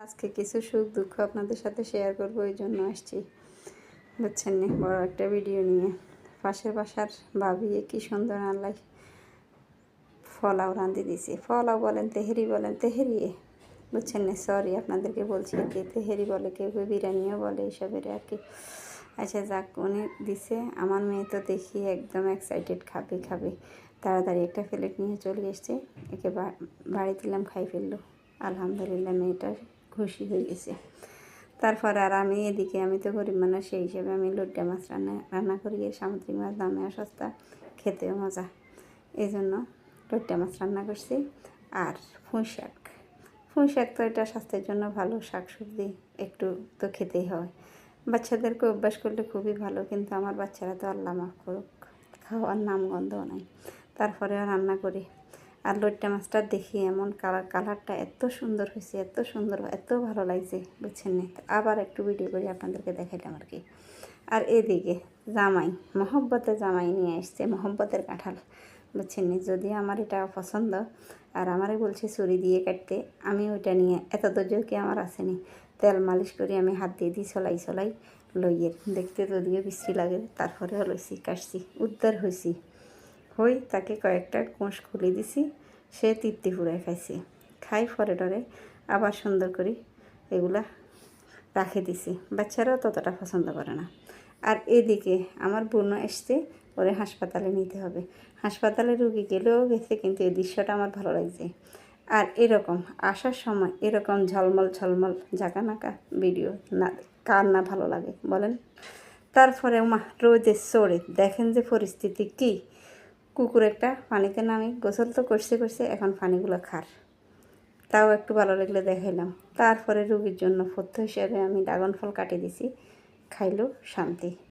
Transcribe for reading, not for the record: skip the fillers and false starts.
আজকে কিছু সুখ দুঃখ আপনাদের সাথে শেয়ার করবো, এই জন্য আসছি, বুঝছেন নি, বড় একটা ভিডিও নিয়ে। পাশের বাসার ভাবি কি সুন্দর আল্লাহ ফলাও রাঁধি দিছে। ফলাও বলেন, তেহেরি বলেন, তেহেরি বুঝছেন না, সরি আপনাদেরকে বলছি আর কি, তেহেরি বলে, কেউ কেউ বিরিয়ানিও বলে, এইসবের আর কি। আচ্ছা যাক, উনি দিছে। আমার মেয়ে তো দেখি একদম এক্সাইটেড, খাবে খাবে, তাড়াতাড়ি একটা প্লেট নিয়ে চলে এসছে। একে বাড়ি দিলাম, খাই ফেললো। আলহামদুলিল্লাহ, মেয়েটার খুশি হয়ে গেছে। তারপর আর আমি এদিকে, আমি তো গরিব মানুষ, সেই হিসেবে আমি লইট্টা মাছ রান্না করি। সামুদ্রিক মাছ দামেও সস্তা, খেতেও মজা, এই জন্য লইট্টা মাছ রান্না করছি। আর পুঁই শাক তো এটা স্বাস্থ্যের জন্য ভালো, শাকসবজি একটু তো খেতেই হয়। বাচ্চাদেরকে অভ্যাস করলে খুবই ভালো, কিন্তু আমার বাচ্চারা তো আল্লাহ মাফ করুক, খাওয়ার নাম গন্ধও নাই। তারপরেও রান্না করি। আর লইট্টা মাছটা দেখি এমন কালারটা এত সুন্দর হয়েছে, এত সুন্দর, এত ভালো লাগছে, বুঝছেন না। আবার একটু ভিডিও করে আপনাদেরকে দেখাইলাম আর কি। আর এদিকে জামাই, মহব্বতের জামাই নিয়ে আসছে, মহব্বতের কাঁঠাল, বুঝছেন নি। যদি আমার এটা পছন্দ, আর আমারে বলছে ছুরি দিয়ে কাটতে, আমি ওইটা নিয়ে এত ধৈর্য কি আমার আসেনি। তেল মালিশ করে আমি হাত দিয়ে দিই, ছলাই লইয়ে, দেখতে যদিও বিশ্রী লাগে, তারপরেও লইছি, কাটছি, উদ্ধার হয়েছি। তাকে কয়েকটা কোষ খুলে দিছি, সে তৃপ্তি ফুরায় খাইছি। খাই পরে ডরে আবার সুন্দর করে এগুলা রাখে দিছি। বাচ্চারাও ততটা পছন্দ করে না। আর এদিকে আমার বোনও এসছে, ওরে হাসপাতালে নিতে হবে। হাসপাতালে রুগী গেলেও গেছে, কিন্তু এই দৃশ্যটা আমার ভালো লাগছে। আর এরকম আসার সময় এরকম ঝলমল জাগানাকা ভিডিও না কার না ভালো লাগে বলেন। তারপরে রোদে সরে দেখেন যে পরিস্থিতি কী। কুকুর একটা পানিতে নামি গোসল তো করছে, এখন পানিগুলো খার, তাও একটু ভালো লাগলে দেখাইলাম। তারপরে রুগীর জন্য পথ্য হিসেবে আমি ড্রাগন ফল কাটিয়ে দিছি, খাইলো শান্তি।